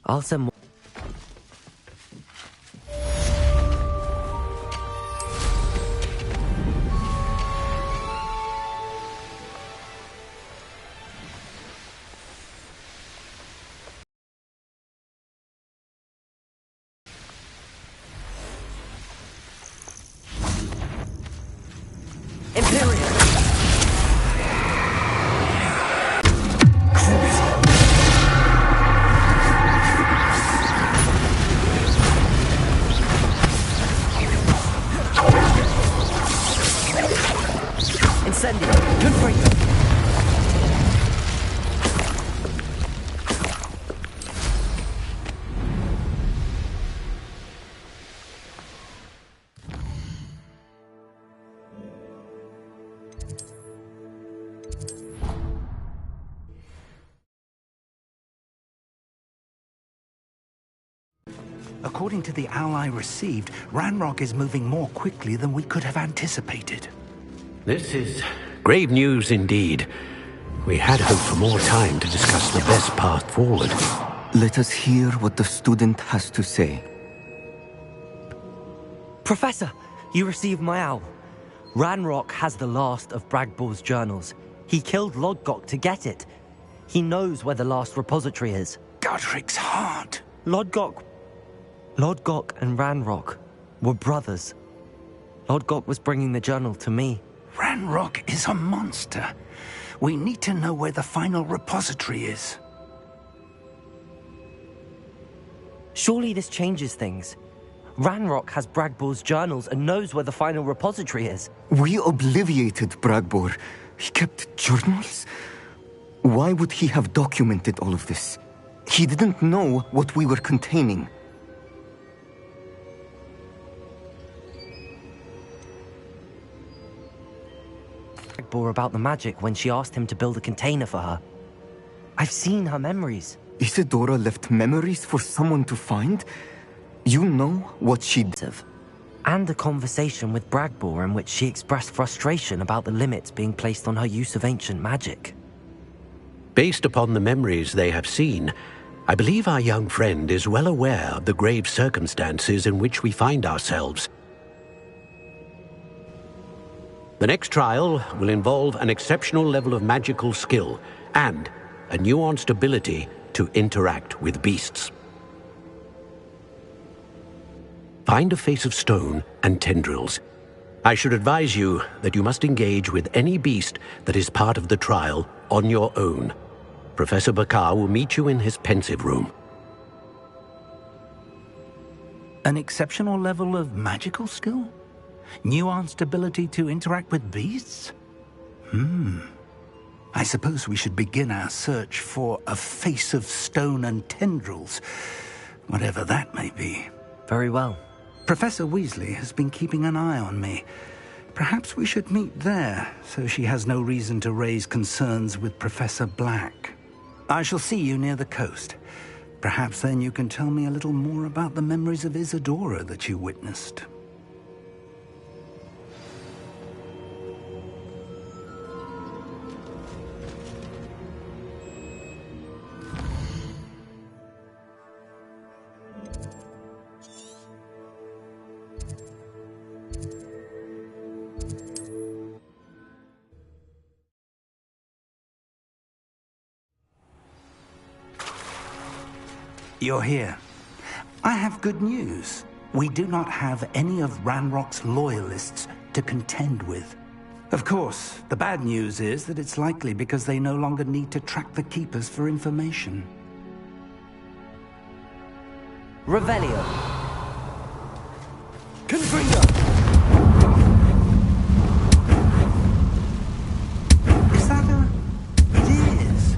I'll send more. According to the owl I received, Ranrock is moving more quickly than we could have anticipated. This is grave news indeed. We had hoped for more time to discuss the best path forward. Let us hear what the student has to say. Professor, you received my owl. Ranrock has the last of Bragbor's journals. He killed Lodgok to get it. He knows where the last repository is. Godric's heart. Lodgok and Ranrock were brothers. Lodgok was bringing the journal to me. Ranrock is a monster. We need to know where the final repository is. Surely this changes things. Ranrock has Bragbor's journals and knows where the final repository is. We obliviated Bragbor. He kept journals? Why would he have documented all of this? He didn't know what we were containing. Bragbor about the magic when she asked him to build a container for her. I've seen her memories. Isadora left memories for someone to find? You know what she did. And a conversation with Bragbor in which she expressed frustration about the limits being placed on her use of ancient magic. Based upon the memories they have seen, I believe our young friend is well aware of the grave circumstances in which we find ourselves. The next trial will involve an exceptional level of magical skill and a nuanced ability to interact with beasts. Find a face of stone and tendrils. I should advise you that you must engage with any beast that is part of the trial on your own. Professor Bakar will meet you in his pensive room. An exceptional level of magical skill? Nuanced ability to interact with beasts? I suppose we should begin our search for a face of stone and tendrils, whatever that may be. Very well. Professor Weasley has been keeping an eye on me. Perhaps we should meet there, so she has no reason to raise concerns with Professor Black. I shall see you near the coast. Perhaps then you can tell me a little more about the memories of Isadora that you witnessed. You're here. I have good news. We do not have any of Ranrock's loyalists to contend with. Of course, the bad news is that it's likely because they no longer need to track the Keepers for information. Revelio. Confringo! Is that a... It is.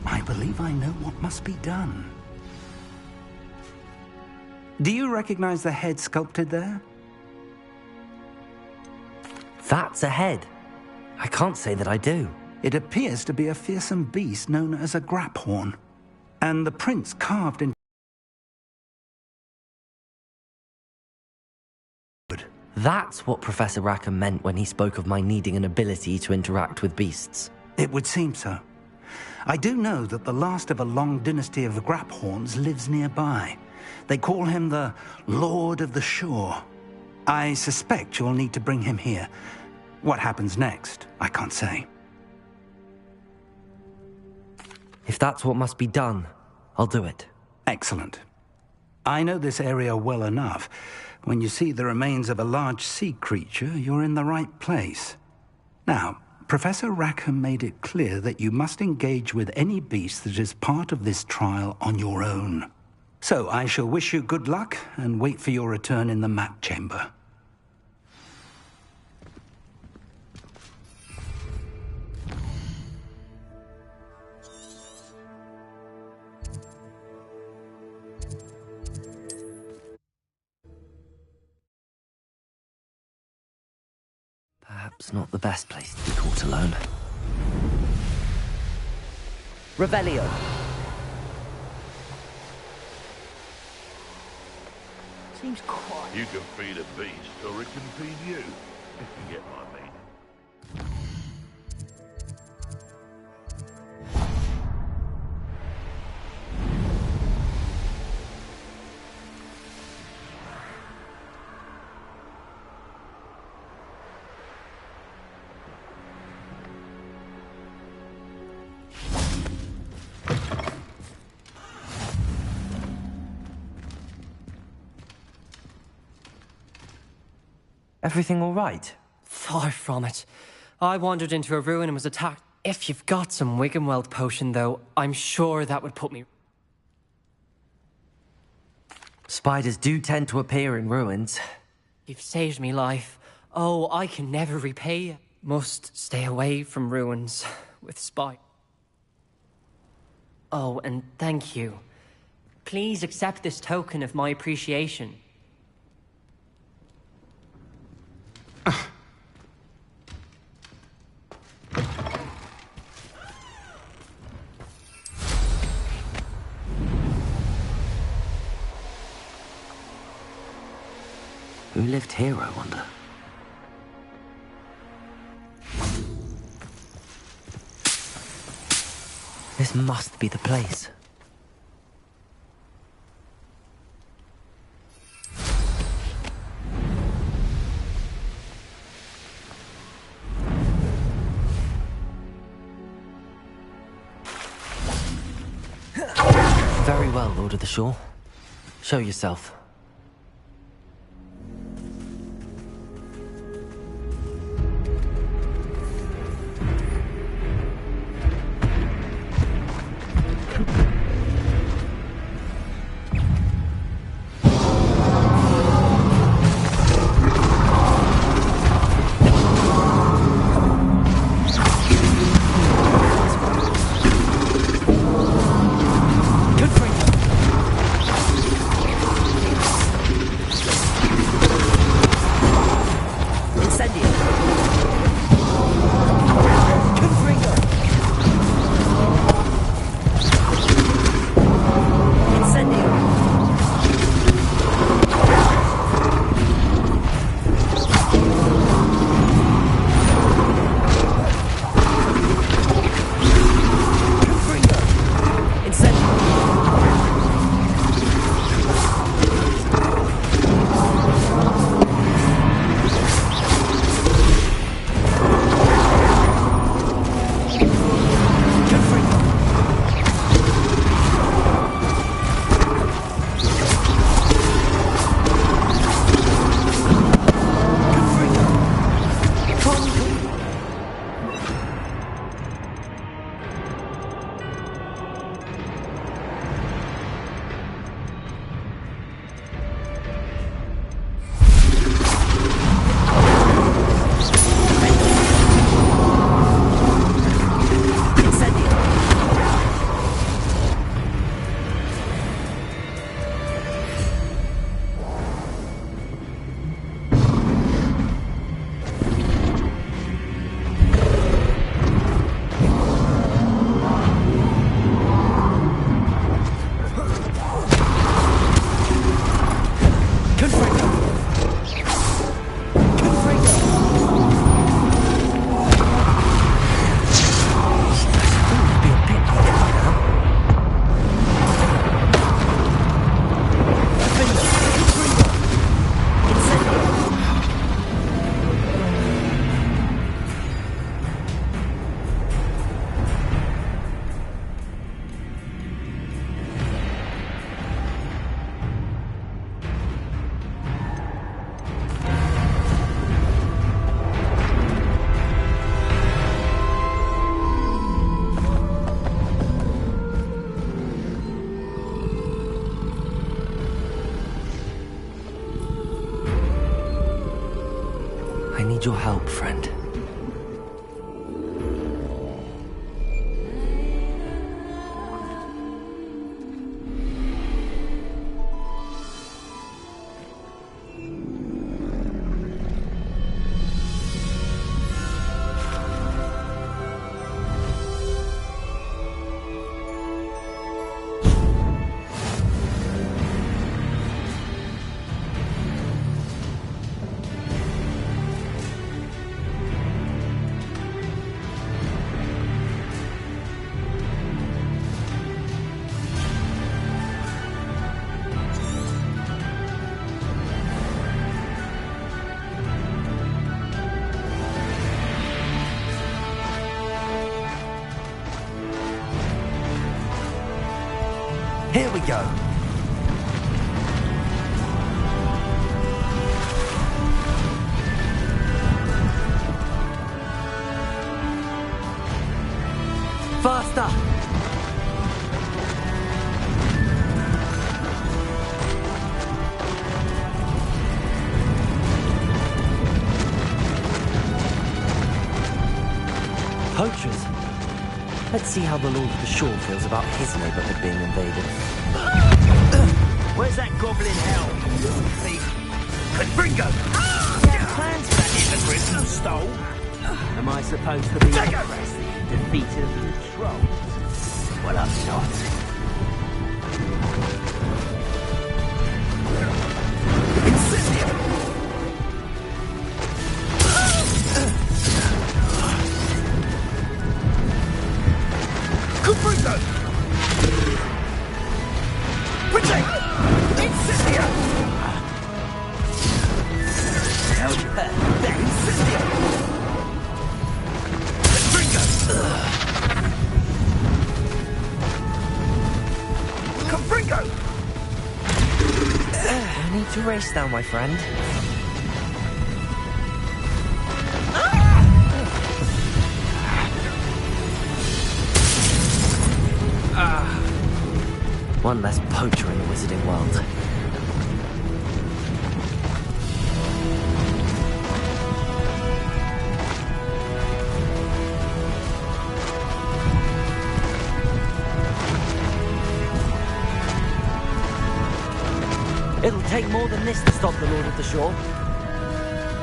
I believe I know what must be done. Do you recognize the head sculpted there? That's a head. I can't say that I do. It appears to be a fearsome beast known as a graphorn. And the prints carved in... That's what Professor Rackham meant when he spoke of my needing an ability to interact with beasts. It would seem so. I do know that the last of a long dynasty of Graphorns lives nearby. They call him the Lord of the Shore. I suspect you'll need to bring him here. What happens next, I can't say. If that's what must be done, I'll do it. Excellent. I know this area well enough. When you see the remains of a large sea creature, you're in the right place. Now, Professor Rackham made it clear that you must engage with any beast that is part of this trial on your own. So I shall wish you good luck and wait for your return in the map chamber. Perhaps not the best place to be caught alone. Revelio. Seems quiet. You can feed a beast, or it can feed you, if you get my meaning. Everything all right? Far from it. I wandered into a ruin and was attacked. If you've got some Wiggenweld potion, though, I'm sure that would put me... Spiders do tend to appear in ruins. You've saved me life. Oh, I can never repay you. Must stay away from ruins with spiders. Oh, and thank you. Please accept this token of my appreciation. Who lived here, I wonder? This must be the place. Very well, Lord of the Shore. Show yourself. I need your help, friend. Here we go. Faster! Poachers? Let's see how the Lord of the Shore feels about his neighborhood being invaded. Where's that goblin hell? Confringo! Plans for that immigrant who stole? Am I supposed to be defeated the trolls? Well, I'm not. I need to race now, my friend. One less poacher in the wizarding world. It'll take more than this to stop the Lord of the Shore.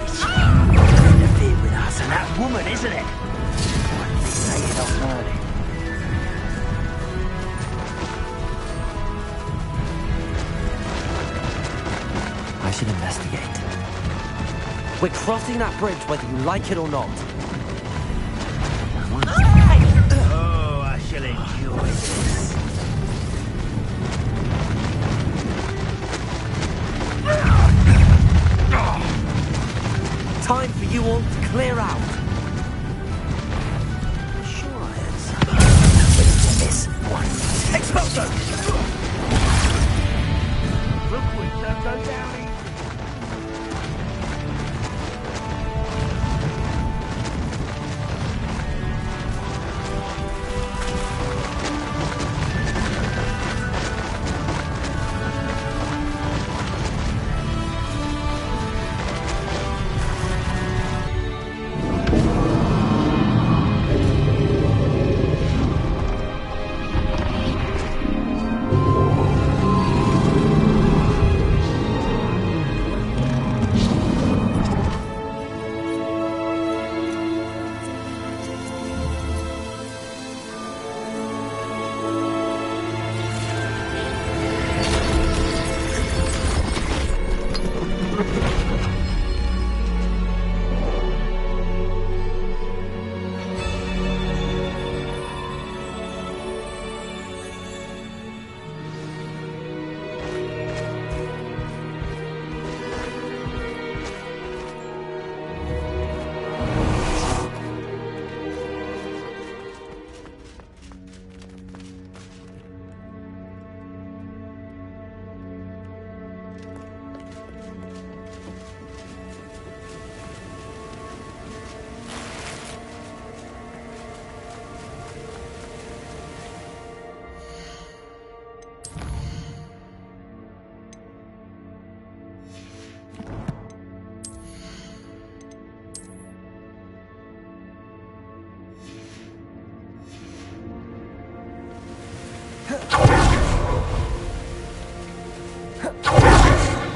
It's you who interfered with us and that woman, isn't it? One thing they don't know. I should investigate. We're crossing that bridge whether you like it or not. Oh, I shall enjoy this. Time for you all to clear out. Sure, I heard something. This one. Expulso! Real quick, don't go down easy.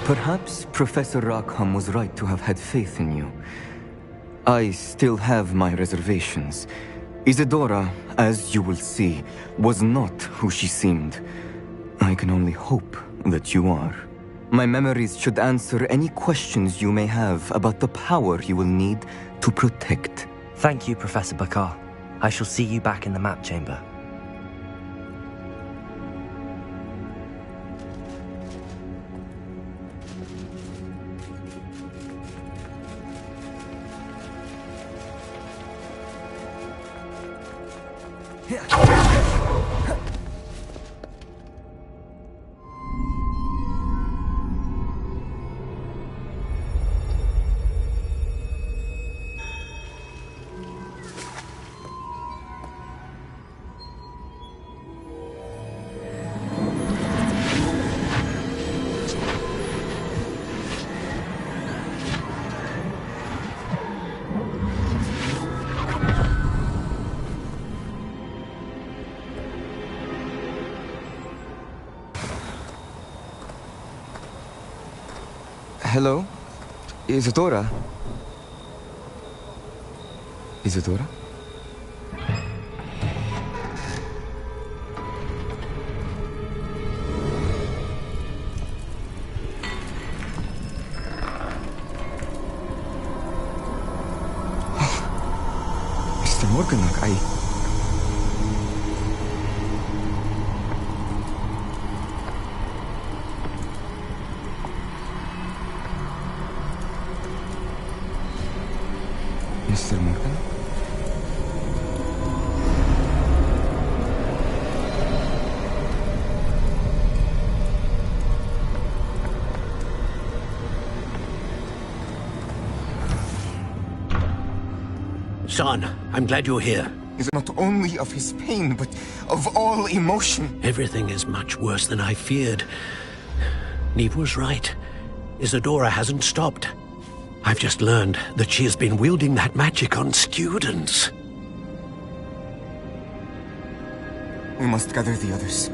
Perhaps Professor Rackham was right to have had faith in you. I still have my reservations. Isadora, as you will see, was not who she seemed. I can only hope that you are. My memories should answer any questions you may have about the power you will need to protect. Thank you, Professor Bakar. I shall see you back in the map chamber. Hello? Isadora? Isadora? Mr. Morganach, Mr. Morgan? Son, I'm glad you're here. Is not only of his pain, but of all emotion. Everything is much worse than I feared. Neve was right. Isadora hasn't stopped. I've just learned that she has been wielding that magic on students. We must gather the others.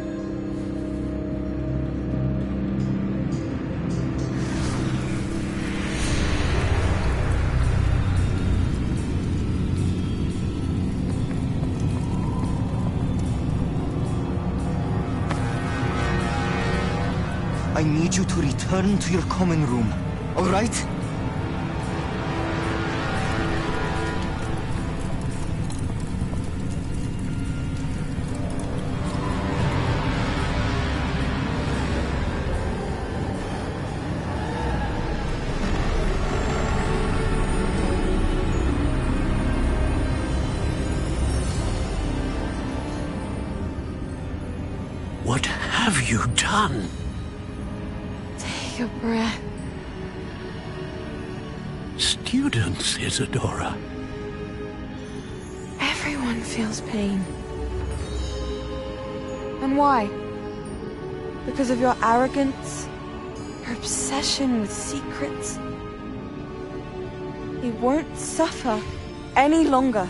I need you to return to your common room, all right? What have you done? Take a breath. Students, Isadora. Everyone feels pain. And why? Because of your arrogance? Your obsession with secrets? He won't suffer any longer.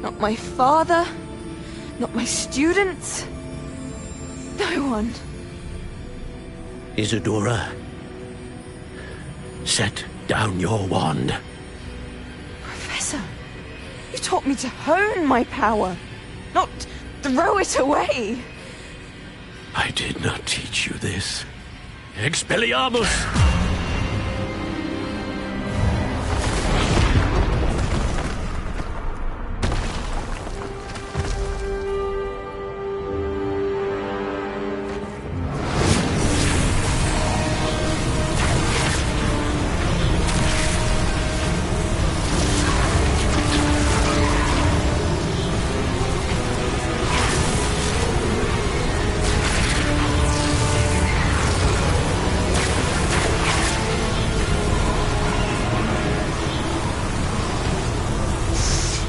Not my father, not my students. No one. Isadora, set down your wand. Professor, you taught me to hone my power, not throw it away. I did not teach you this. Expelliarmus!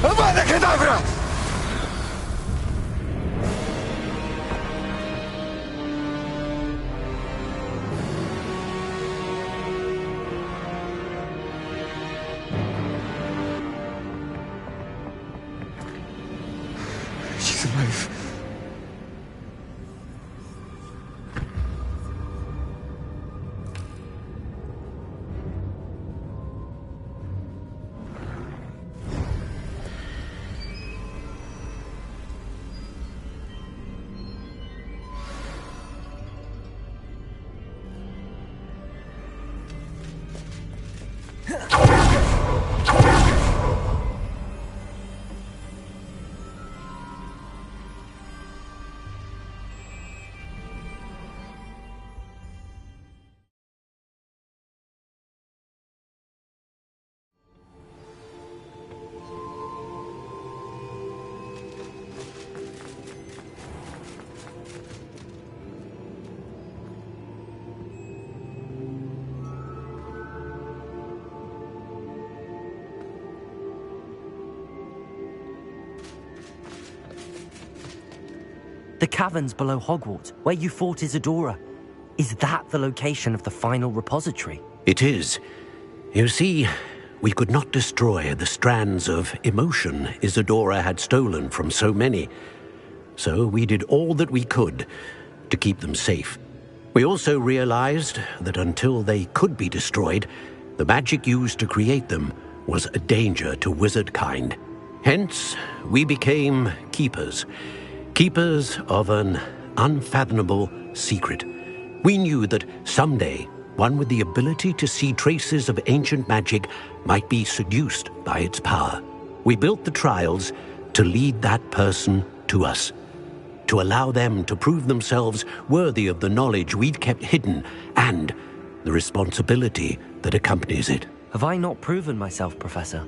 Avra Kedavra! She's alive. The caverns below Hogwarts, where you fought Isadora. Is that the location of the final repository? It is. You see, we could not destroy the strands of emotion Isadora had stolen from so many. So we did all that we could to keep them safe. We also realized that until they could be destroyed, the magic used to create them was a danger to wizard kind. Hence, we became keepers. Keepers of an unfathomable secret. We knew that someday, one with the ability to see traces of ancient magic might be seduced by its power. We built the trials to lead that person to us, to allow them to prove themselves worthy of the knowledge we'd kept hidden and the responsibility that accompanies it. Have I not proven myself, Professor?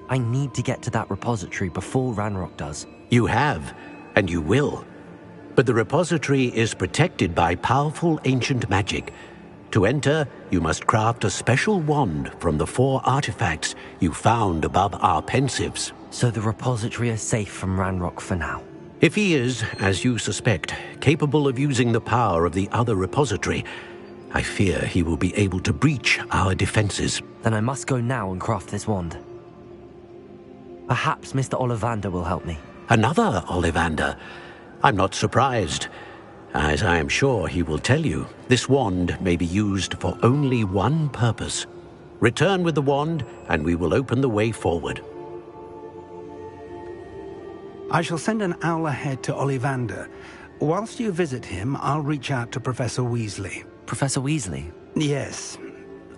I need to get to that repository before Ranrock does. You have, and you will. But the repository is protected by powerful ancient magic. To enter, you must craft a special wand from the 4 artifacts you found above our pensives. So the repository is safe from Ranrock for now. If he is, as you suspect, capable of using the power of the other repository, I fear he will be able to breach our defenses. Then I must go now and craft this wand. Perhaps Mr. Ollivander will help me. Another Ollivander? I'm not surprised. As I am sure he will tell you, this wand may be used for only one purpose. Return with the wand, and we will open the way forward. I shall send an owl ahead to Ollivander. Whilst you visit him, I'll reach out to Professor Weasley. Professor Weasley? Yes.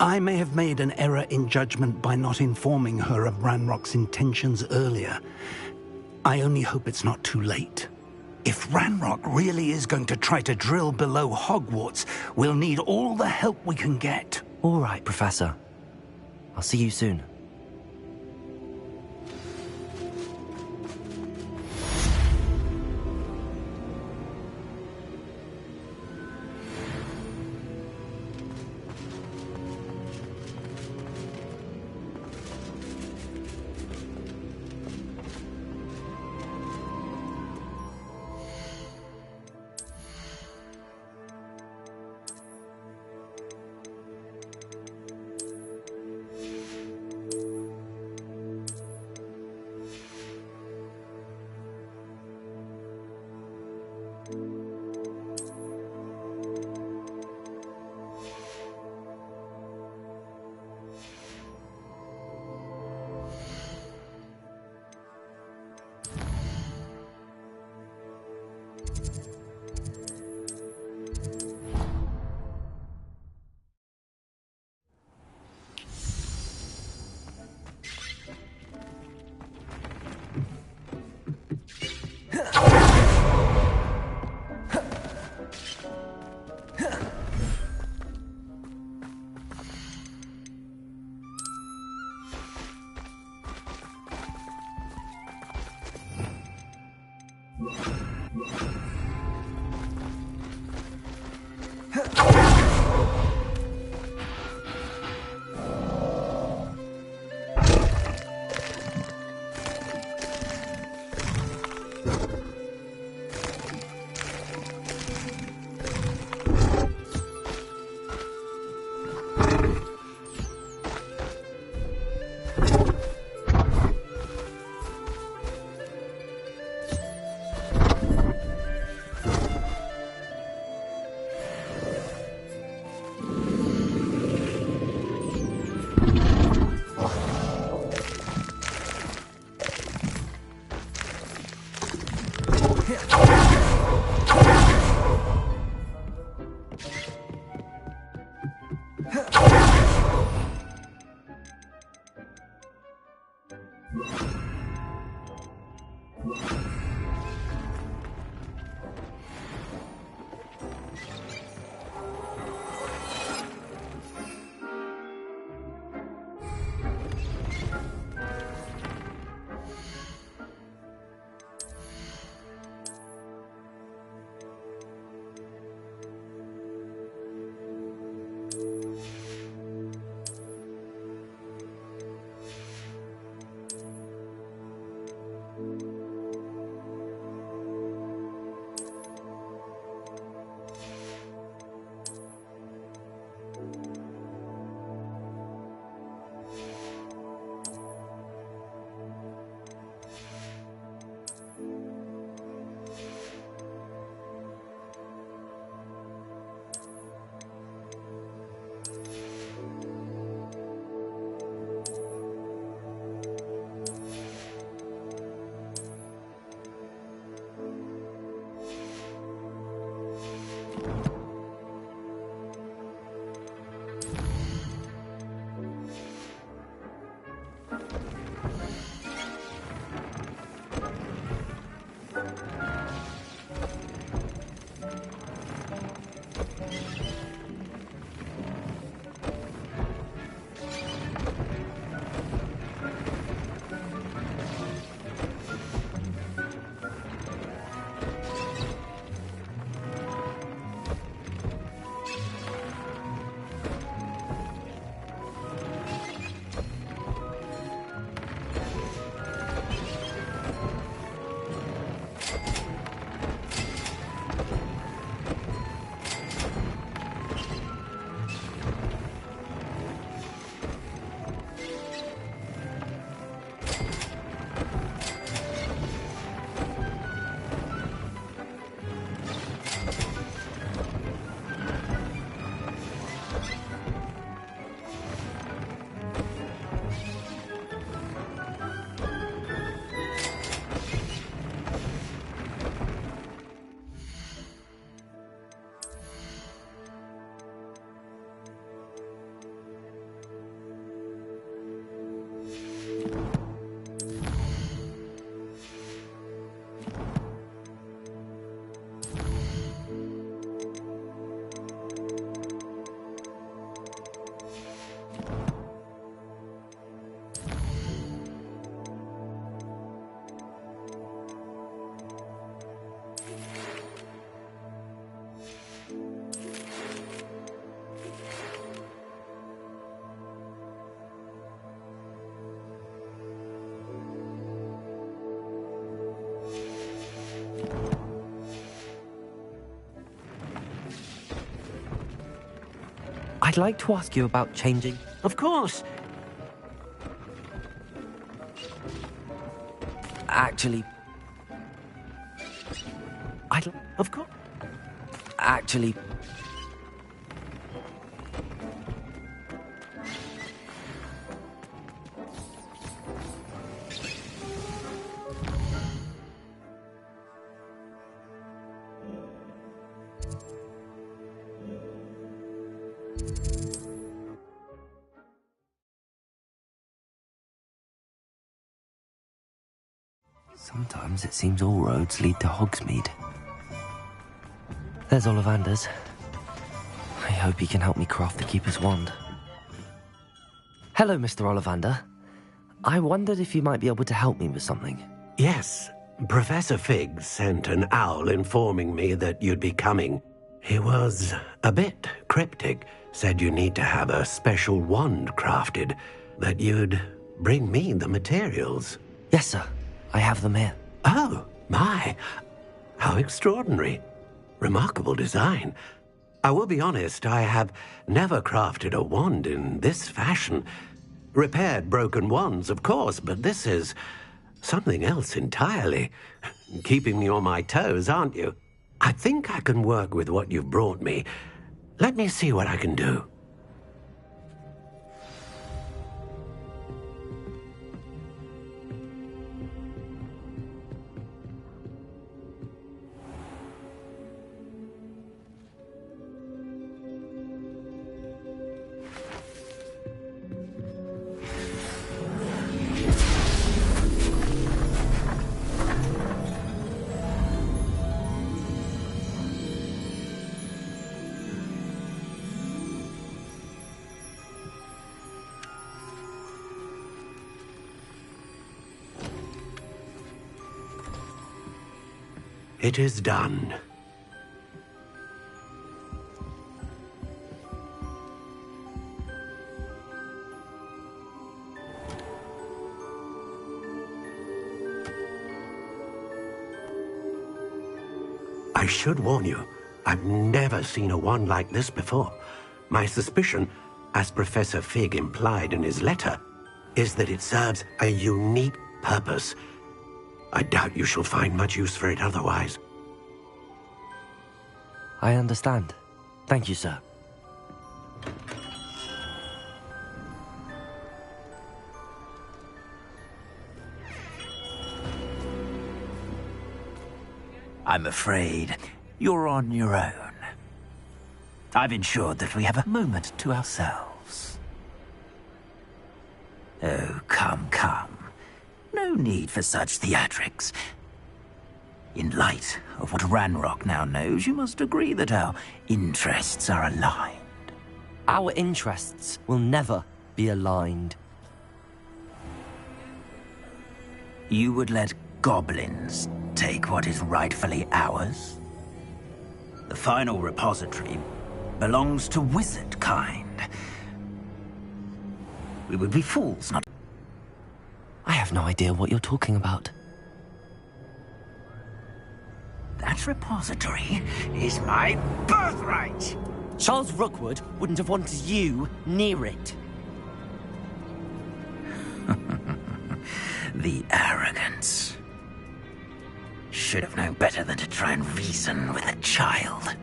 I may have made an error in judgment by not informing her of Ranrock's intentions earlier. I only hope it's not too late. If Ranrock really is going to try to drill below Hogwarts, we'll need all the help we can get. All right, Professor. I'll see you soon. I'd like to ask you about changing. Of course. Actually... Of course. Actually... Sometimes it seems all roads lead to Hogsmeade. There's Ollivander's. I hope he can help me craft the Keeper's Wand. Hello, Mr. Ollivander. I wondered if you might be able to help me with something. Yes, Professor Fig sent an owl informing me that you'd be coming. He was a bit cryptic, said you need to have a special wand crafted, that you'd bring me the materials. Yes, sir. I have them here. Oh, my. How extraordinary. Remarkable design. I will be honest, I have never crafted a wand in this fashion. Repaired broken wands, of course, but this is something else entirely. Keeping me on my toes, aren't you? I think I can work with what you've brought me. Let me see what I can do. It is done. I should warn you, I've never seen a wand like this before. My suspicion, as Professor Fig implied in his letter, is that it serves a unique purpose. I doubt you shall find much use for it otherwise. I understand. Thank you, sir. I'm afraid you're on your own. I've ensured that we have a moment to ourselves. Oh, come, come. No need for such theatrics. In light of what Ranrock now knows, you must agree that our interests are aligned. Our interests will never be aligned. You would let goblins take what is rightfully ours? The final repository belongs to wizard kind. We would be fools not... I have no idea what you're talking about. That repository is my birthright! Charles Rookwood wouldn't have wanted you near it. The arrogance. Should have known better than to try and reason with a child.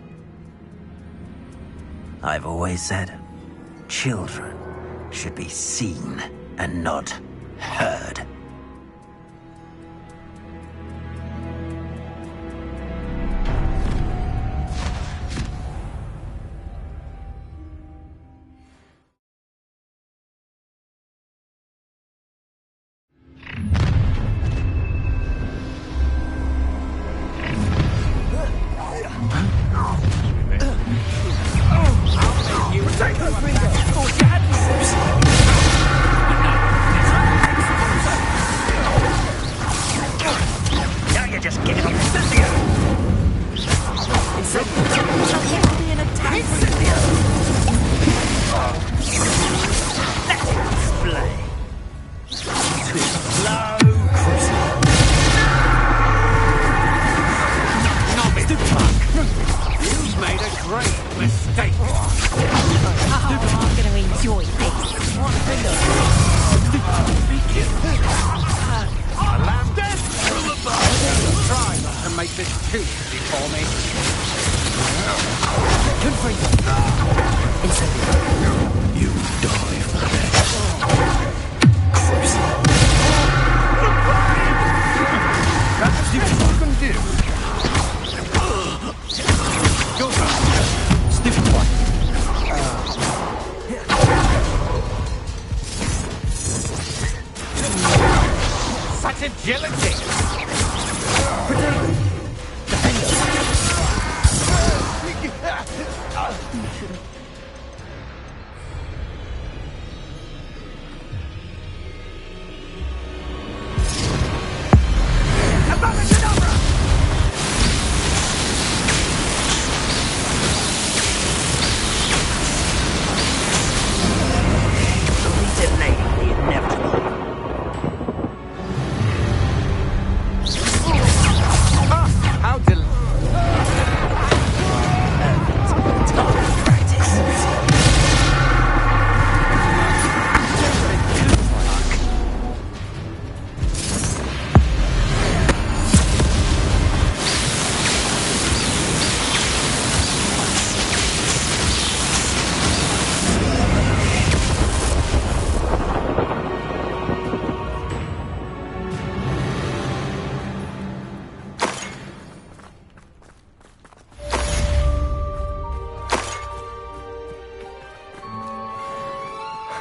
I've always said, children should be seen and not heard. You die for that. That's what you can do. Go back. Stupid one. Such agility. Avra Kedavra! Delaying the inevitable. How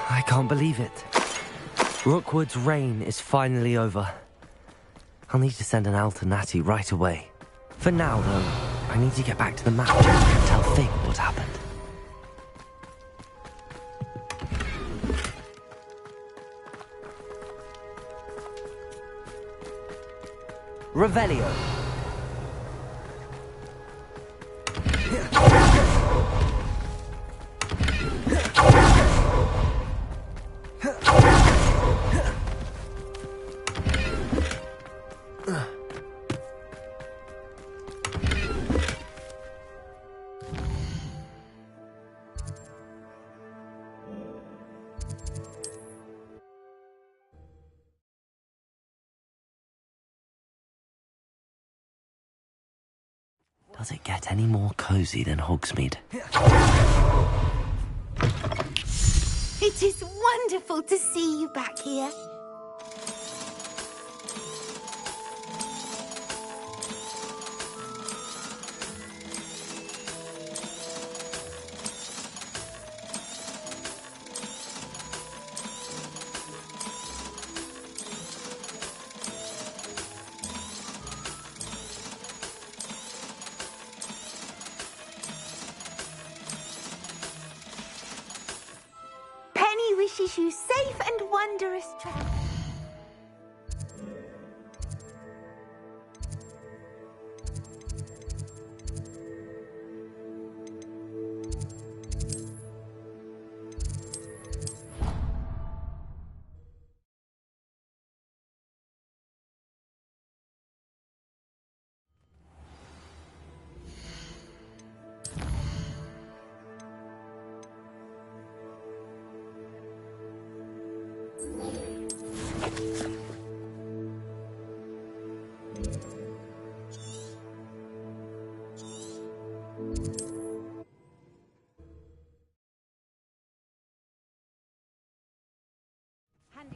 I can't believe it. Rookwood's reign is finally over. I'll need to send an owl to Natty right away. For now, though, I need to get back to the map and tell Fig what happened. Revelio. Does it get any more cozy than Hogsmeade? It is wonderful to see you back here. Wishes you safe and wondrous travel.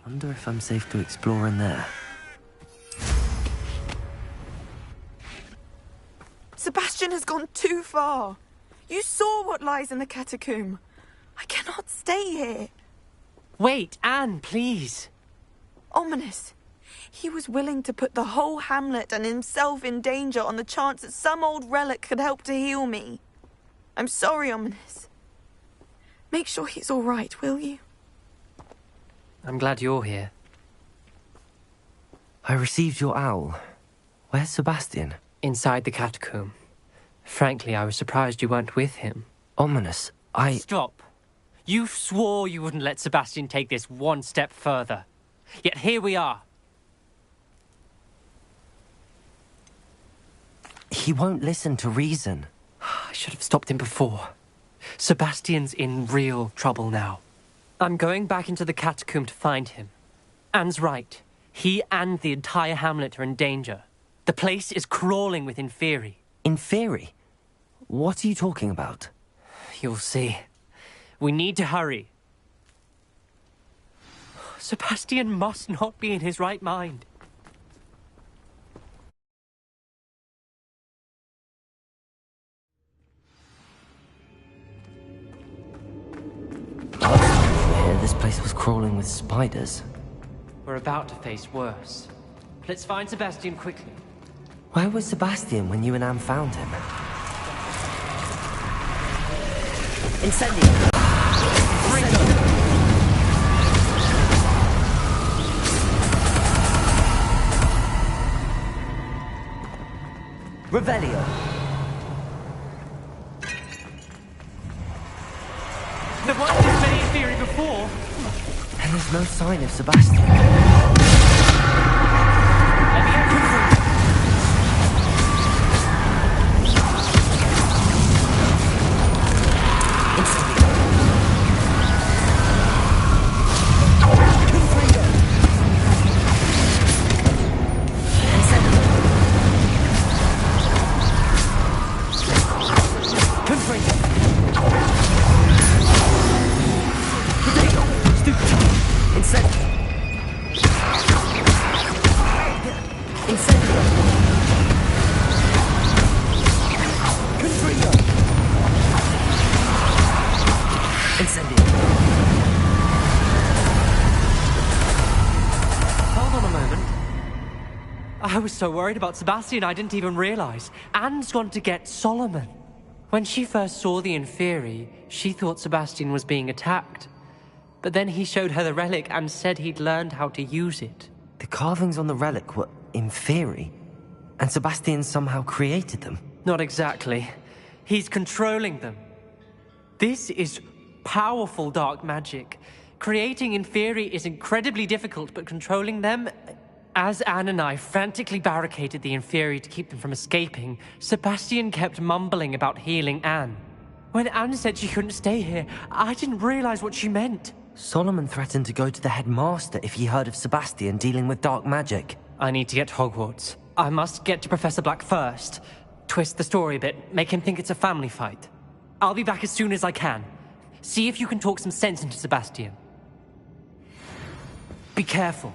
Wonder if I'm safe to explore in there. Sebastian has gone too far. You saw what lies in the catacomb. I cannot stay here. Wait, Anne, please. Ominous. He was willing to put the whole hamlet and himself in danger on the chance that some old relic could help to heal me. I'm sorry, Ominous. Make sure he's all right, will you? I'm glad you're here. I received your owl. Where's Sebastian? Inside the catacomb. Frankly, I was surprised you weren't with him. Ominous, Stop. You swore you wouldn't let Sebastian take this one step further. Yet here we are. He won't listen to reason. I should have stopped him before. Sebastian's in real trouble now. I'm going back into the catacomb to find him. Anne's right. He and the entire hamlet are in danger. The place is crawling with Inferi. Inferi? What are you talking about? You'll see. We need to hurry. Sebastian must not be in his right mind. Last time we were here, this place was crawling with spiders. We're about to face worse. Let's find Sebastian quickly. Where was Sebastian when you and Anne found him? Incendio! Revelio! There weren't this many in theory before. And there's no sign of Sebastian. Let me have control. I was so worried about Sebastian I didn't even realize. Anne's gone to get Solomon. When she first saw the Inferi, she thought Sebastian was being attacked. But then he showed her the relic and said he'd learned how to use it. The carvings on the relic were Inferi, and Sebastian somehow created them. Not exactly. He's controlling them. This is powerful dark magic. Creating Inferi is incredibly difficult, but controlling them... As Anne and I frantically barricaded the Inferi to keep them from escaping, Sebastian kept mumbling about healing Anne. When Anne said she couldn't stay here, I didn't realize what she meant. Solomon threatened to go to the headmaster if he heard of Sebastian dealing with dark magic. I need to get to Hogwarts. I must get to Professor Black first. Twist the story a bit, make him think it's a family fight. I'll be back as soon as I can. See if you can talk some sense into Sebastian. Be careful.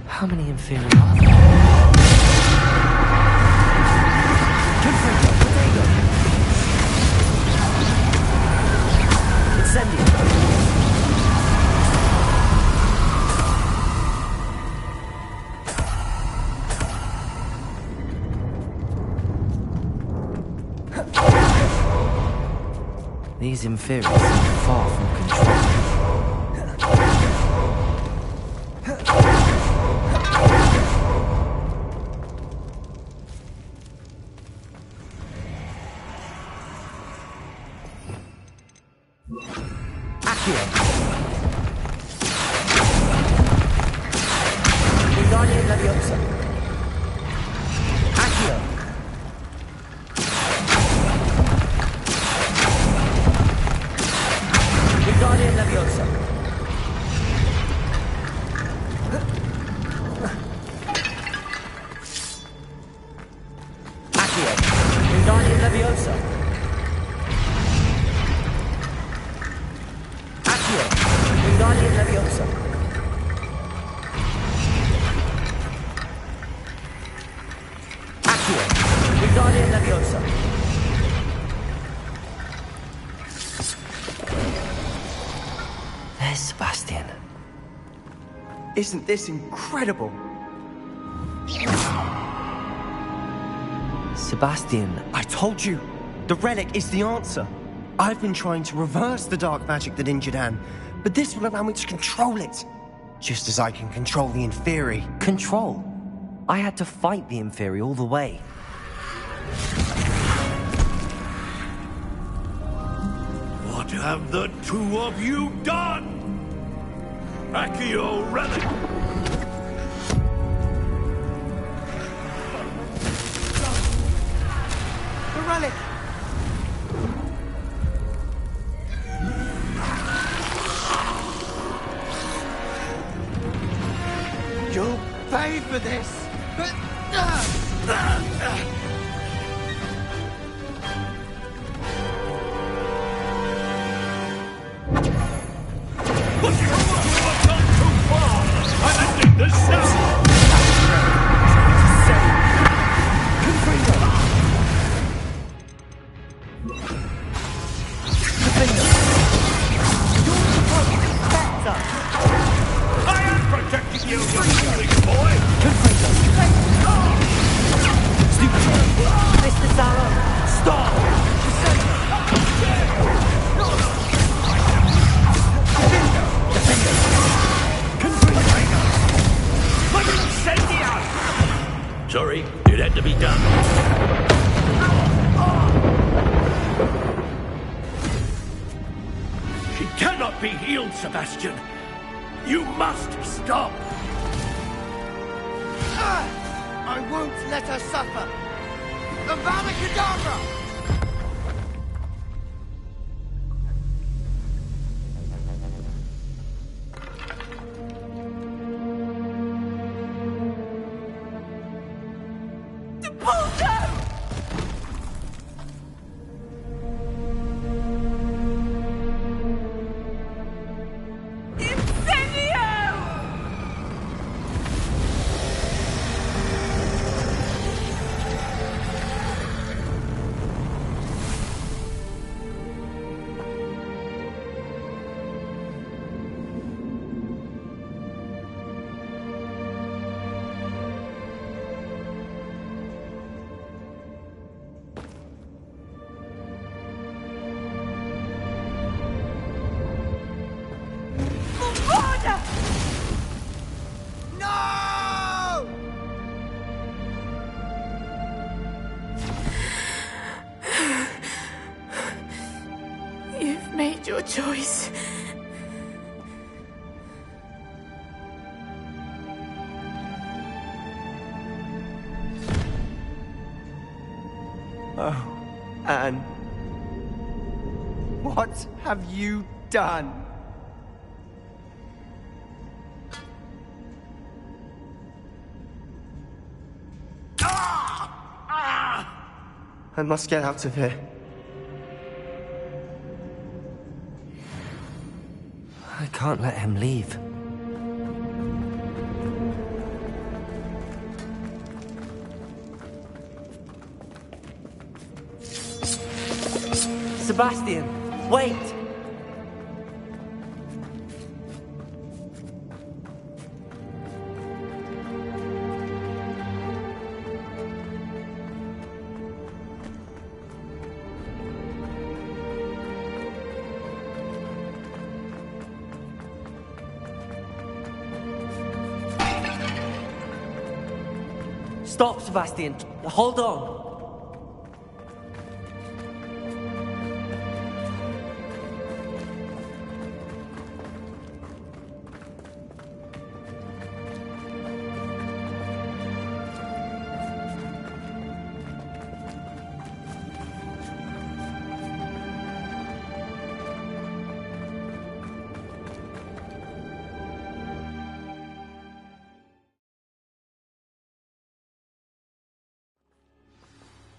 How many Inferi are there? Incendio! These Inferi seem far from control. There's Sebastian. Isn't this incredible? Sebastian. I told you, the relic is the answer. I've been trying to reverse the dark magic that injured Anne, but this will allow me to control it. Just as I can control the Inferi. Control? I had to fight the Inferi all the way. What have the two of you done? Accio relic! The relic! You'll pay for this! cannot be healed, Sebastian. You must stop. I won't let her suffer. Avra Kedavra! You've made your choice. Oh, Anne. What have you done? I must get out of here. I can't let him leave. Sebastian, wait! Stop, Sebastian. Hold on.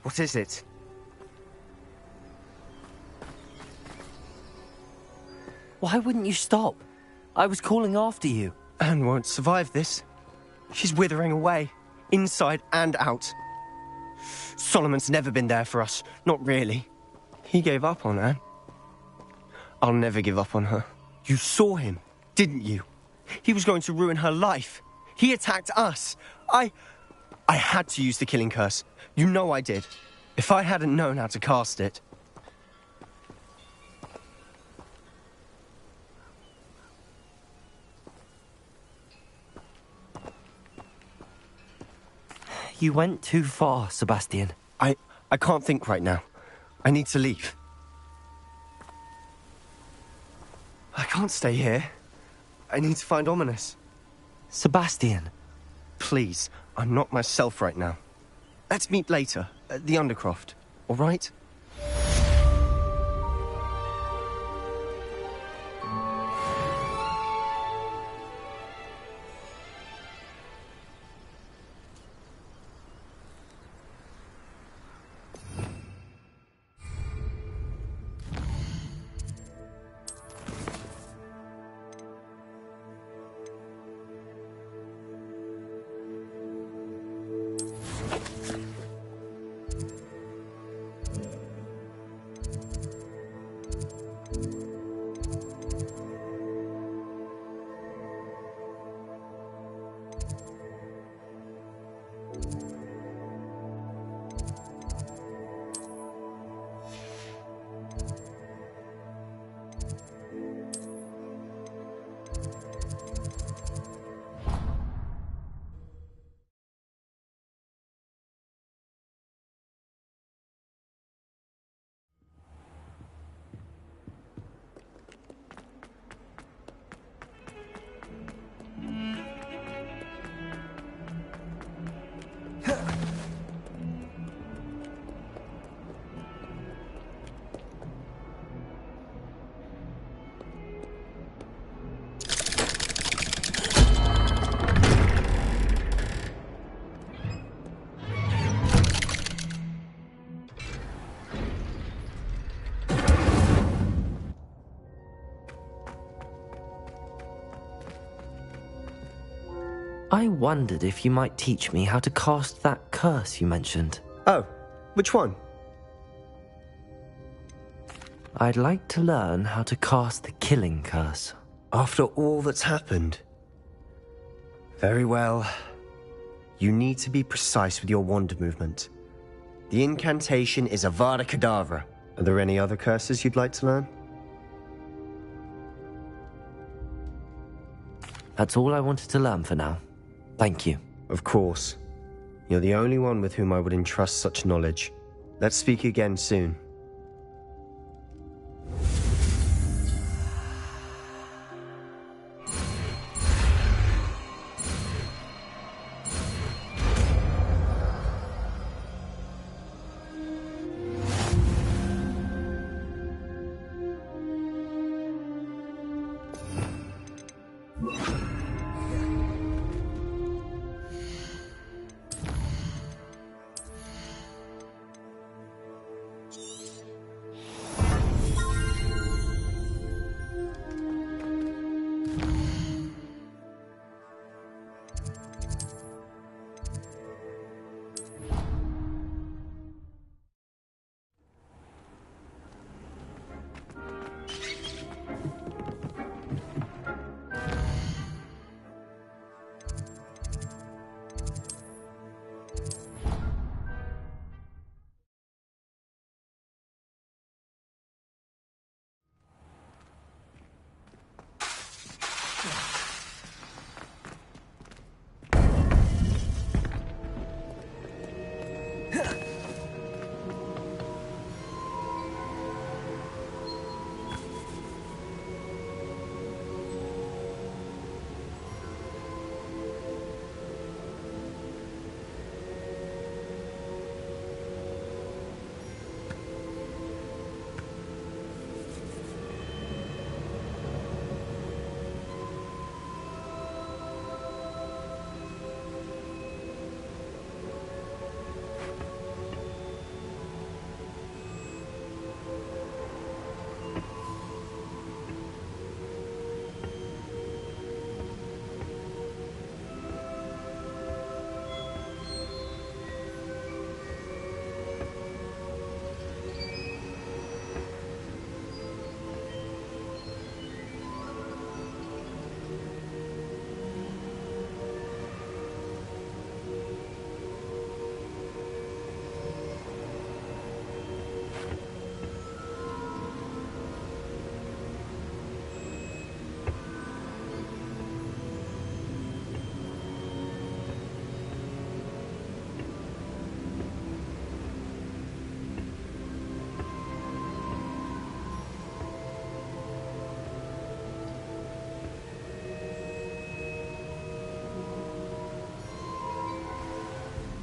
What is it? Why wouldn't you stop? I was calling after you. Anne won't survive this. She's withering away, inside and out. Solomon's never been there for us, not really. He gave up on Anne. I'll never give up on her. You saw him, didn't you? He was going to ruin her life. He attacked us. I had to use the killing curse. You know I did. If I hadn't known how to cast it... You went too far, Sebastian. I can't think right now. I need to leave. I can't stay here. I need to find Ominous. Sebastian. Please, I'm not myself right now. Let's meet later, at the Undercroft, all right? I wondered if you might teach me how to cast that curse you mentioned. Oh, which one? I'd like to learn how to cast the killing curse. After all that's happened? Very well. You need to be precise with your wand movement. The incantation is Avra Kedavra. Are there any other curses you'd like to learn? That's all I wanted to learn for now. Thank you. Of course. You're the only one with whom I would entrust such knowledge. Let's speak again soon.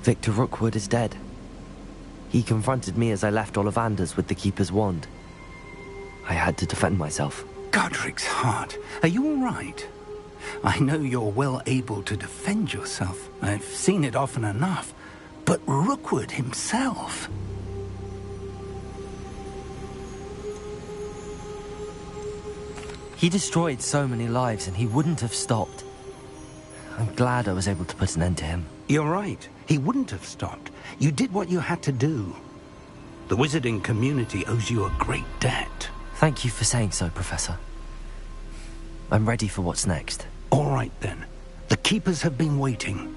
Victor Rookwood is dead. He confronted me as I left Ollivander's with the Keeper's wand. I had to defend myself. Godric's heart, are you all right? I know you're well able to defend yourself. I've seen it often enough. But Rookwood himself... He destroyed so many lives and he wouldn't have stopped. I'm glad I was able to put an end to him. You're right. He wouldn't have stopped. You did what you had to do. The wizarding community owes you a great debt. Thank you for saying so, Professor. I'm ready for what's next. All right, then. The Keepers have been waiting.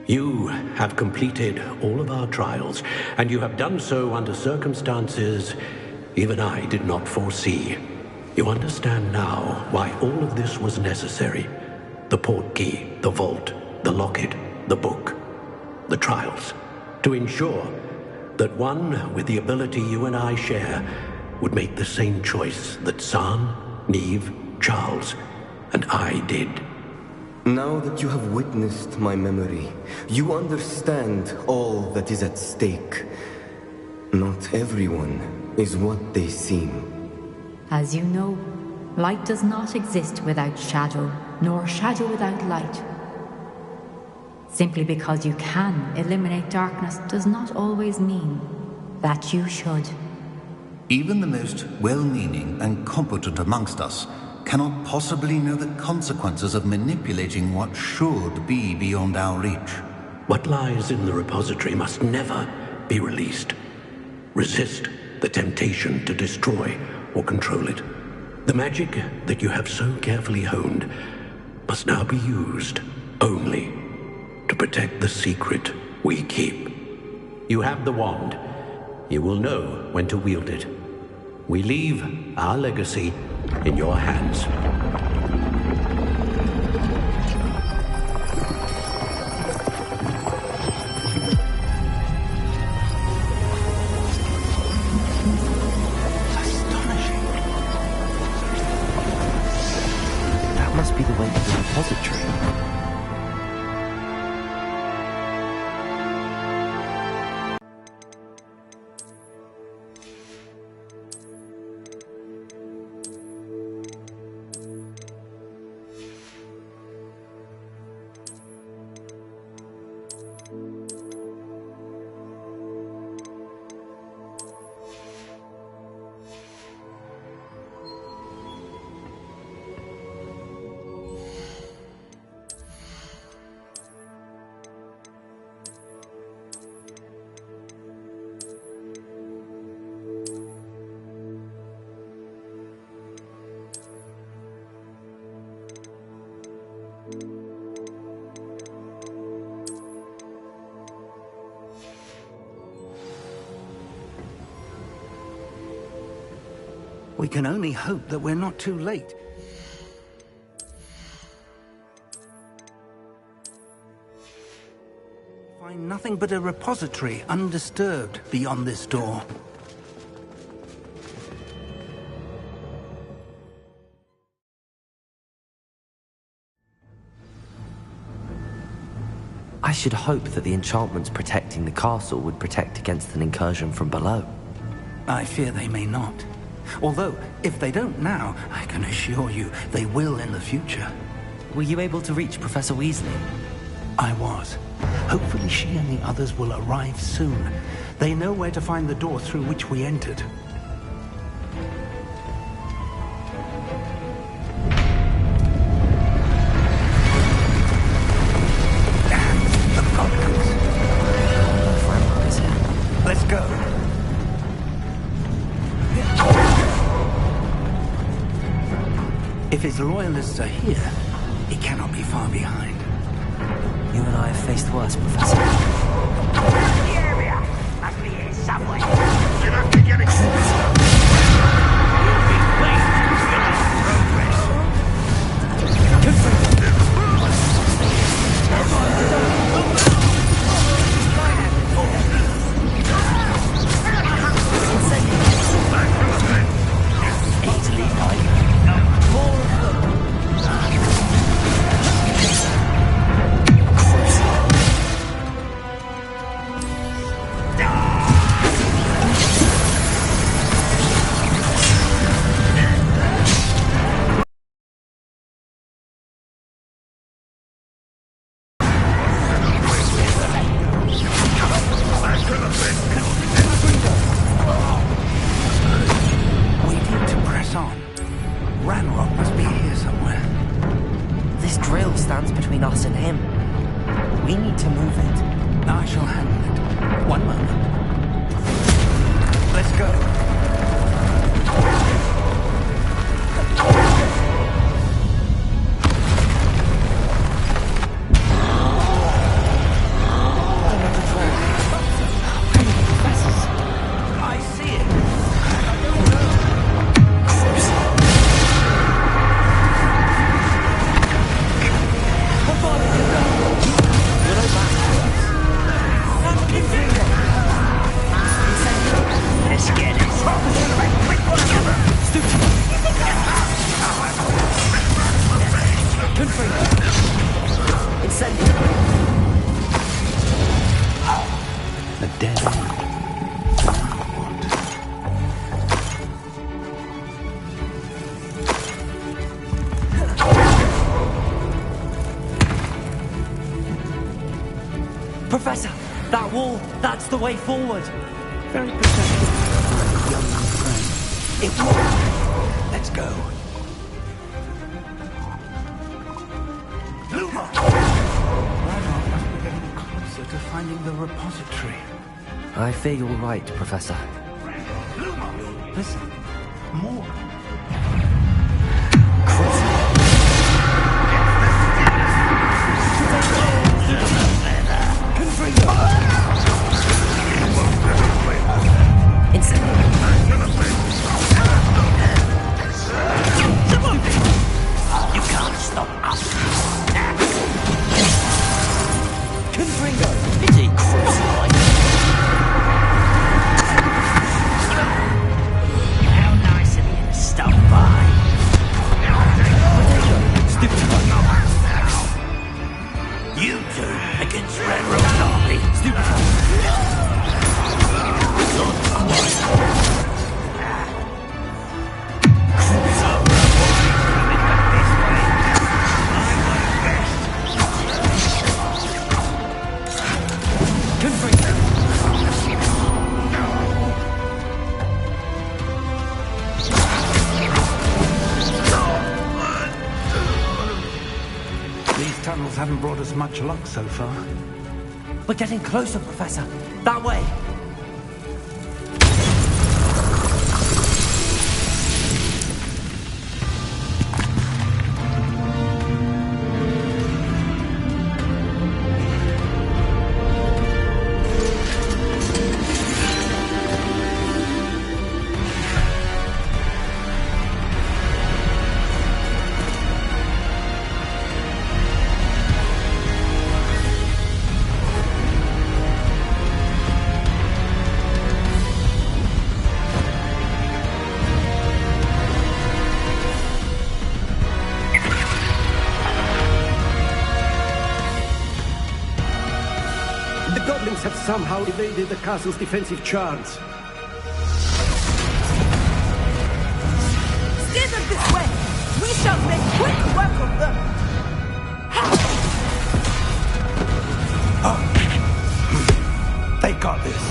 You have completed all of our trials, and you have done so under circumstances even I did not foresee. You understand now why all of this was necessary. The portkey, the vault, the locket, the book, the trials. To ensure that one with the ability you and I share would make the same choice that San, Neve, Charles, and I did. Now that you have witnessed my memory, you understand all that is at stake. Not everyone is what they seem. As you know, light does not exist without shadow, nor shadow without light. Simply because you can eliminate darkness does not always mean that you should. Even the most well-meaning and competent amongst us cannot possibly know the consequences of manipulating what should be beyond our reach. What lies in the repository must never be released. Resist the temptation to destroy or control it. The magic that you have so carefully honed must now be used only to protect the secret we keep. You have the wand. You will know when to wield it. We leave our legacy in your hands. Astonishing. That must be the way to the repository. We can only hope that we're not too late. Find nothing but a repository undisturbed beyond this door. I should hope that the enchantments protecting the castle would protect against an incursion from below. I fear they may not. Although, if they don't now, I can assure you they will in the future. Were you able to reach Professor Weasley? I was. Hopefully she and the others will arrive soon. They know where to find the door through which we entered. Damn, the goblins. Let's go. If his loyalists are here, he cannot be far behind. You and I have faced worse, Professor. The area must be here somewhere. You have to get it. You'll be pleased with our progress. Easily more of them. Professor, that wall, that's the way forward. Very protective, young friend. Let's go. Luma! Ranrock must be getting closer to finding the repository. I fear you're right, Professor. Luma! Listen. More. You can't stop us. Confringo! Pity crucify. How nice of you to stop by. You two against Ranrock's army. These tunnels haven't brought us much luck so far. We're getting closer, Professor. That way. The goblins have somehow evaded the castle's defensive charms. Steer them this way! We shall make quick work of them! They got this.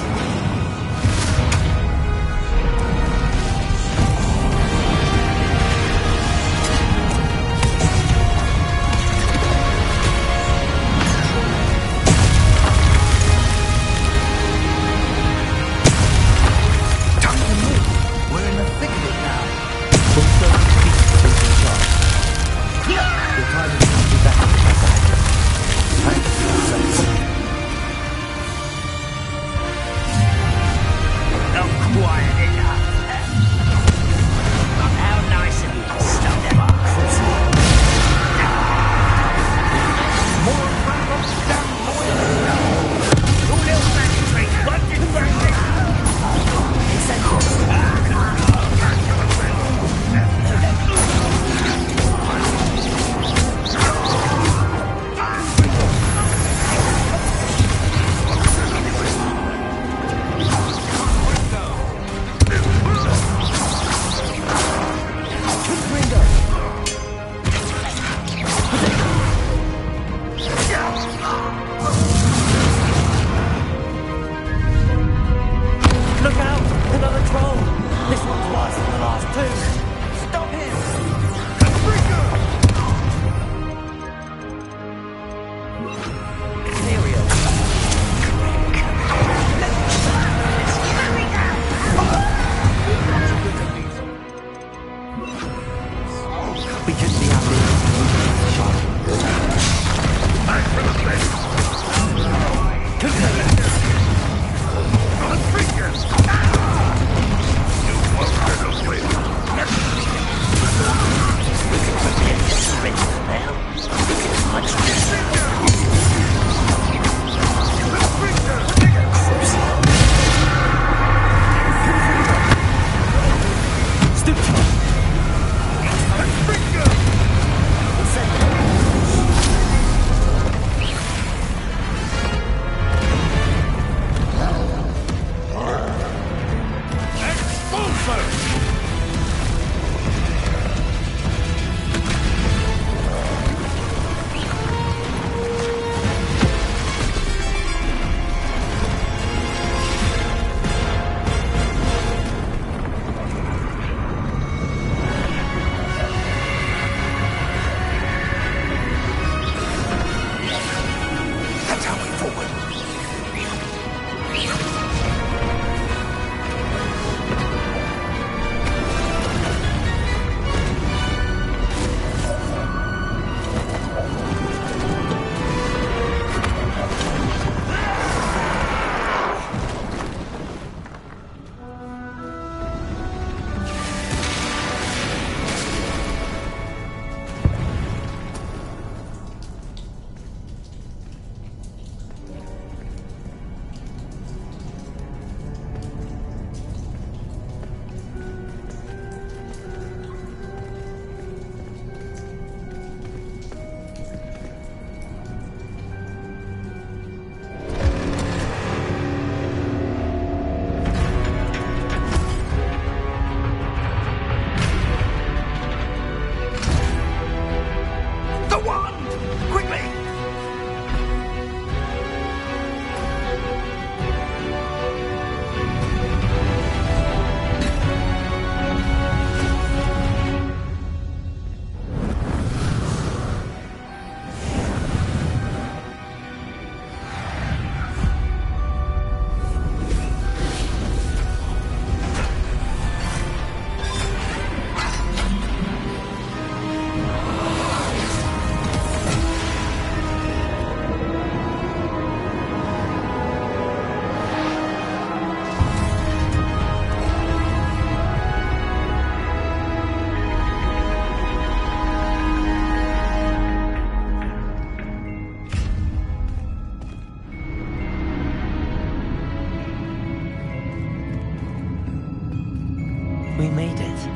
We made it.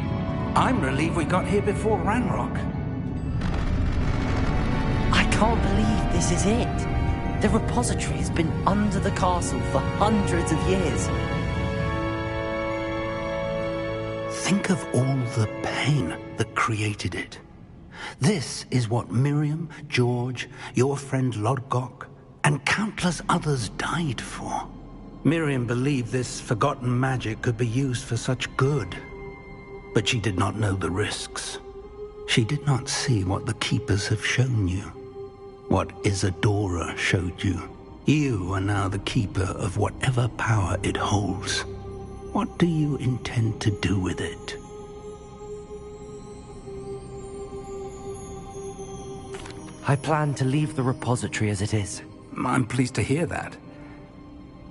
I'm relieved we got here before Ranrock. I can't believe this is it. The repository has been under the castle for hundreds of years. Think of all the pain that created it. This is what Miriam, George, your friend Lodgok, and countless others died for. Miriam believed this forgotten magic could be used for such good. But she did not know the risks. She did not see what the Keepers have shown you. What Isadora showed you. You are now the Keeper of whatever power it holds. What do you intend to do with it? I plan to leave the repository as it is. I'm pleased to hear that.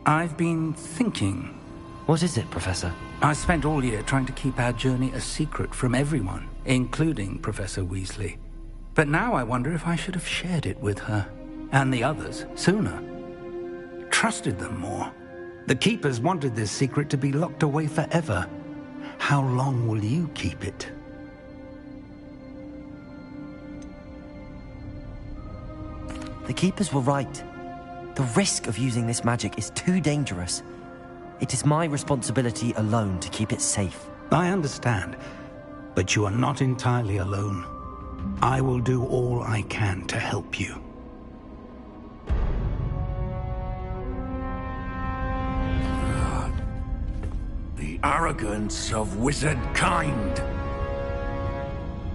I've been thinking. What is it, Professor? I spent all year trying to keep our journey a secret from everyone, including Professor Weasley. But now I wonder if I should have shared it with her, and the others, sooner. Trusted them more. The Keepers wanted this secret to be locked away forever. How long will you keep it? The Keepers were right. The risk of using this magic is too dangerous. It is my responsibility alone to keep it safe. I understand, but you are not entirely alone. I will do all I can to help you. The arrogance of wizard kind.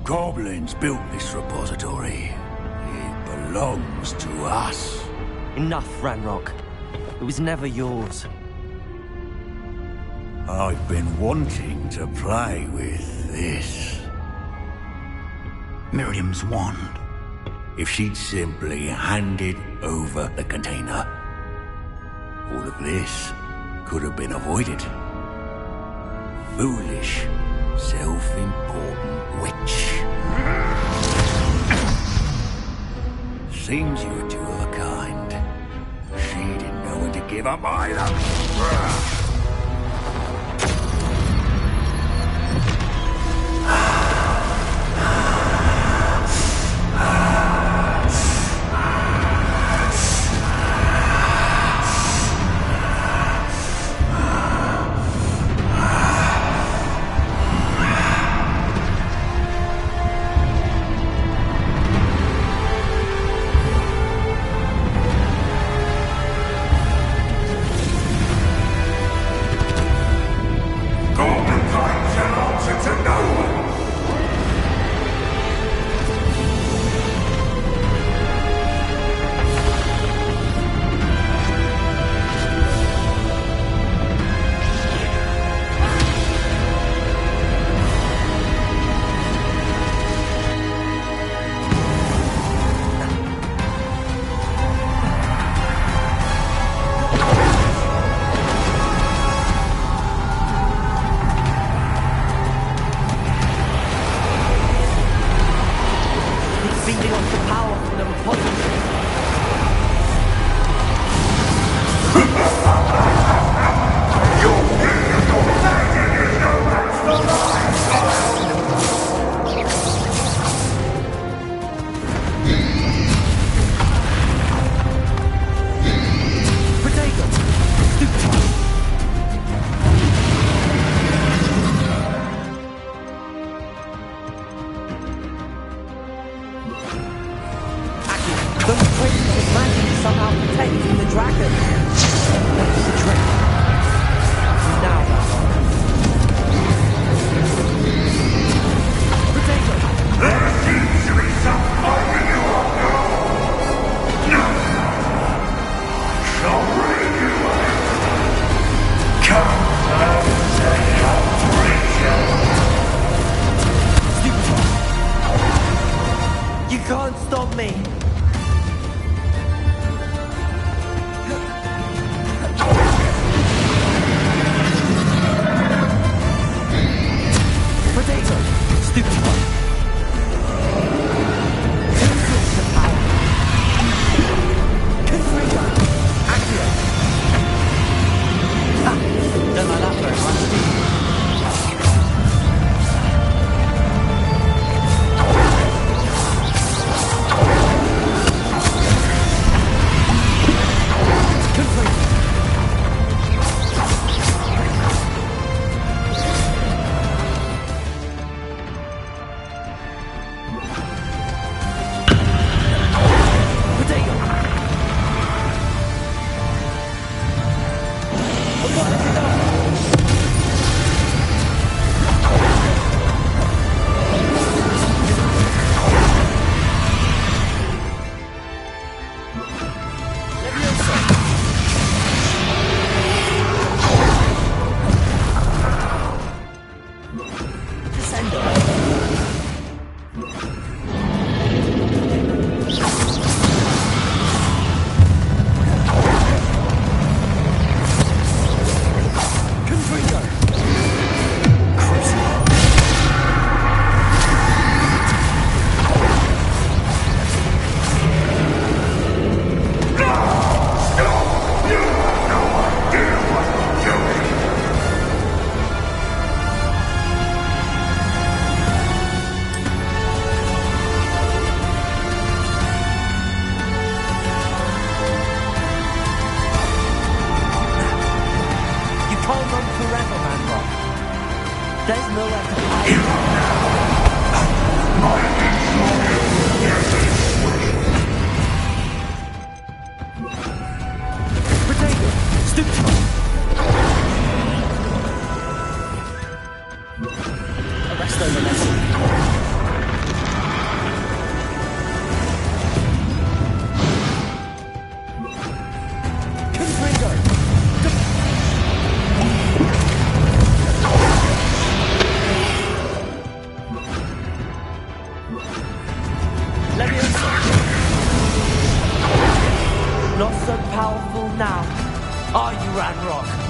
Goblins built this repository. It belongs to us. Enough, Ranrock. It was never yours. I've been wanting to play with this. Miriam's wand. If she'd simply handed over the container, all of this could have been avoided. Foolish, self-important witch. Seems you were two of a kind. She didn't know when to give up either. Not so powerful now, are you, Ranrock?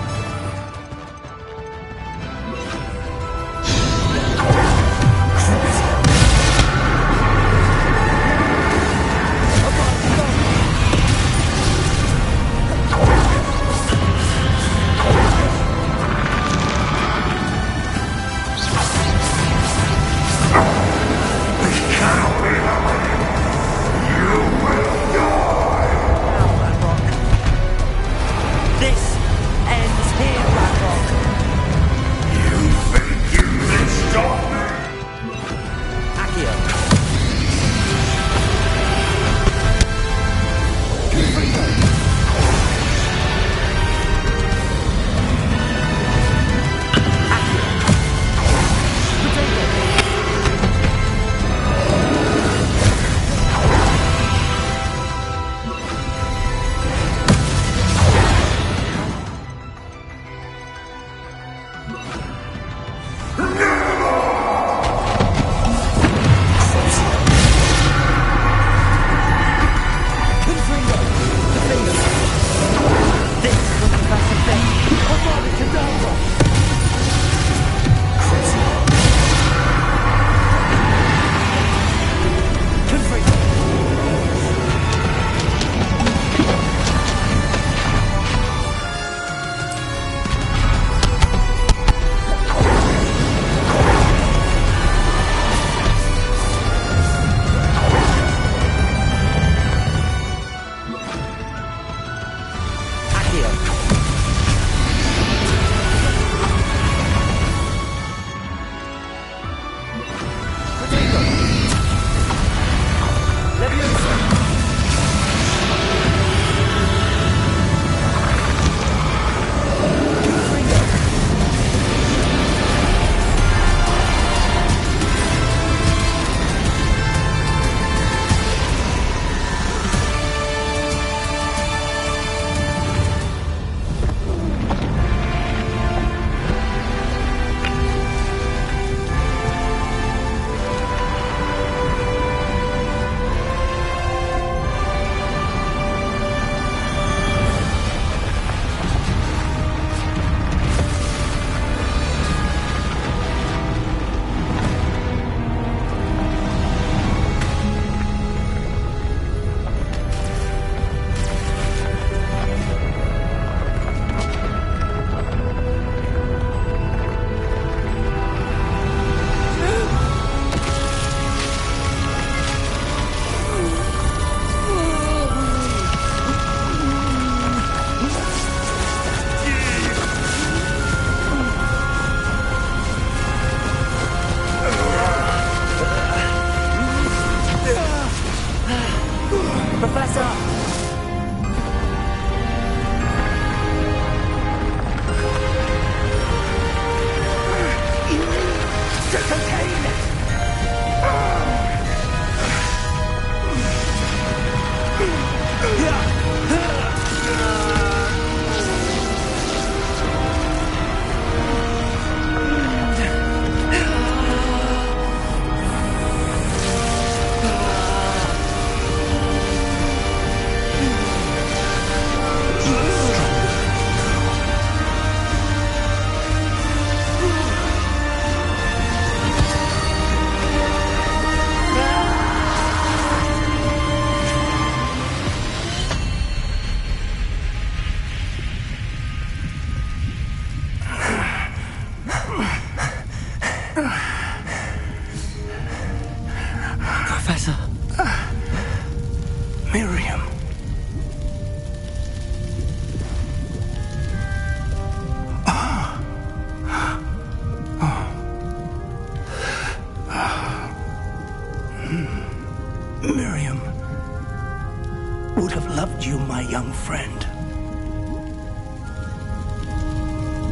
loved you, my young friend.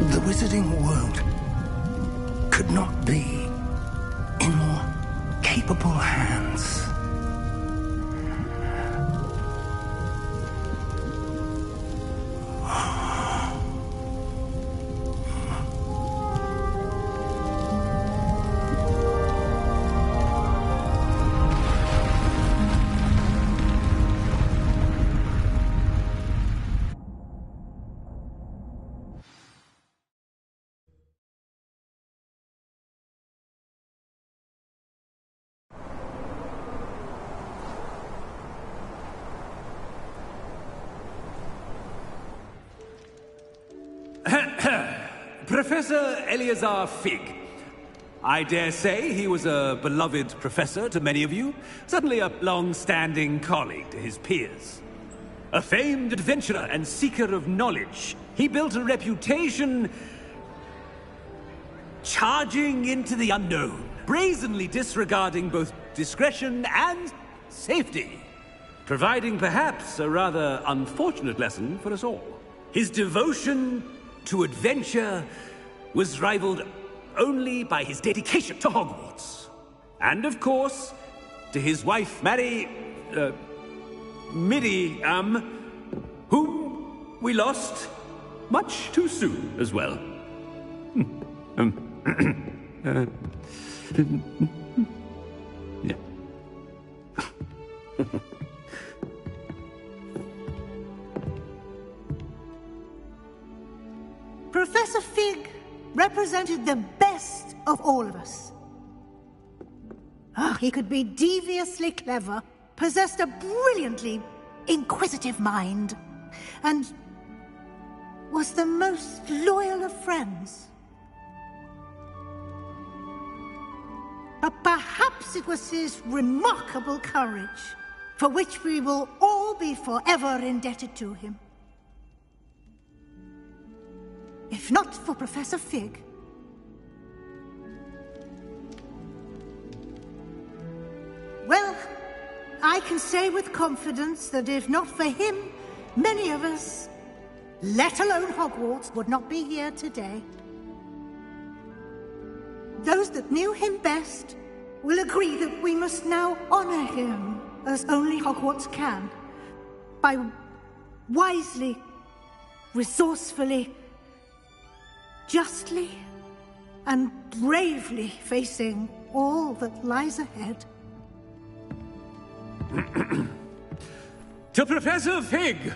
The wizarding world could not be in more capable hands. Professor Eleazar Fig. I dare say he was a beloved professor to many of you, certainly a long-standing colleague to his peers. A famed adventurer and seeker of knowledge, he built a reputation charging into the unknown, brazenly disregarding both discretion and safety, providing perhaps a rather unfortunate lesson for us all. His devotion to adventure was rivaled only by his dedication to Hogwarts. And of course, to his wife, Midi, whom we lost much too soon as well. Yeah. Professor Fig represented the best of all of us. He could be deviously clever, possessed a brilliantly inquisitive mind, and was the most loyal of friends. But perhaps it was his remarkable courage, for which we will all be forever indebted to him. If not for Professor Fig, well, I can say with confidence that if not for him, many of us, let alone Hogwarts, would not be here today. Those that knew him best will agree that we must now honor him as only Hogwarts can, by wisely, resourcefully, justly and bravely facing all that lies ahead. To Professor Fig!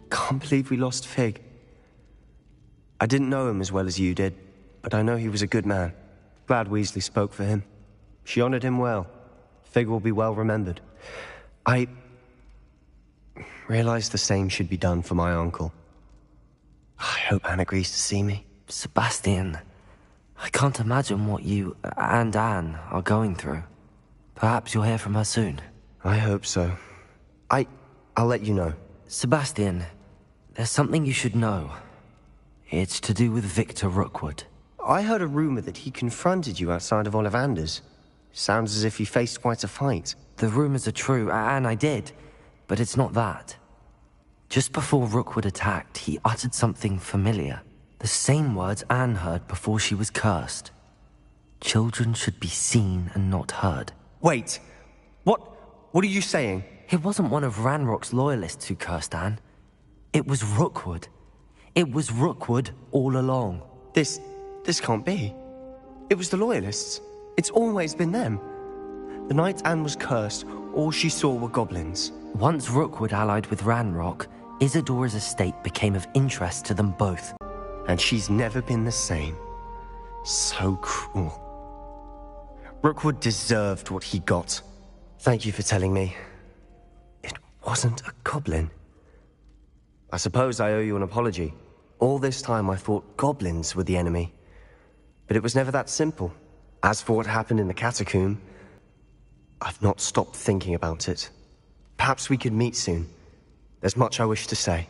Can't believe we lost Fig. I didn't know him as well as you did, but I know he was a good man. Glad Weasley spoke for him. She honored him well. Fig will be well remembered. I realized the same should be done for my uncle. I hope Anne agrees to see me. Sebastian, I can't imagine what you and Anne are going through. Perhaps you'll hear from her soon. I hope so. I'll let you know. Sebastian, there's something you should know. It's to do with Victor Rookwood. I heard a rumor that he confronted you outside of Ollivander's. Sounds as if he faced quite a fight. The rumors are true, and I did, but it's not that. Just before Rookwood attacked, he uttered something familiar. The same words Anne heard before she was cursed. Children should be seen and not heard. Wait, what are you saying? It wasn't one of Ranrock's loyalists who cursed Anne. It was Rookwood. It was Rookwood all along. This can't be. It was the Loyalists. It's always been them. The night Anne was cursed, all she saw were goblins. Once Rookwood allied with Ranrock, Isadora's estate became of interest to them both. And she's never been the same. So cruel. Rookwood deserved what he got. Thank you for telling me. It wasn't a goblin. I suppose I owe you an apology. All this time I thought goblins were the enemy. But it was never that simple. As for what happened in the catacomb, I've not stopped thinking about it. Perhaps we could meet soon. There's much I wish to say.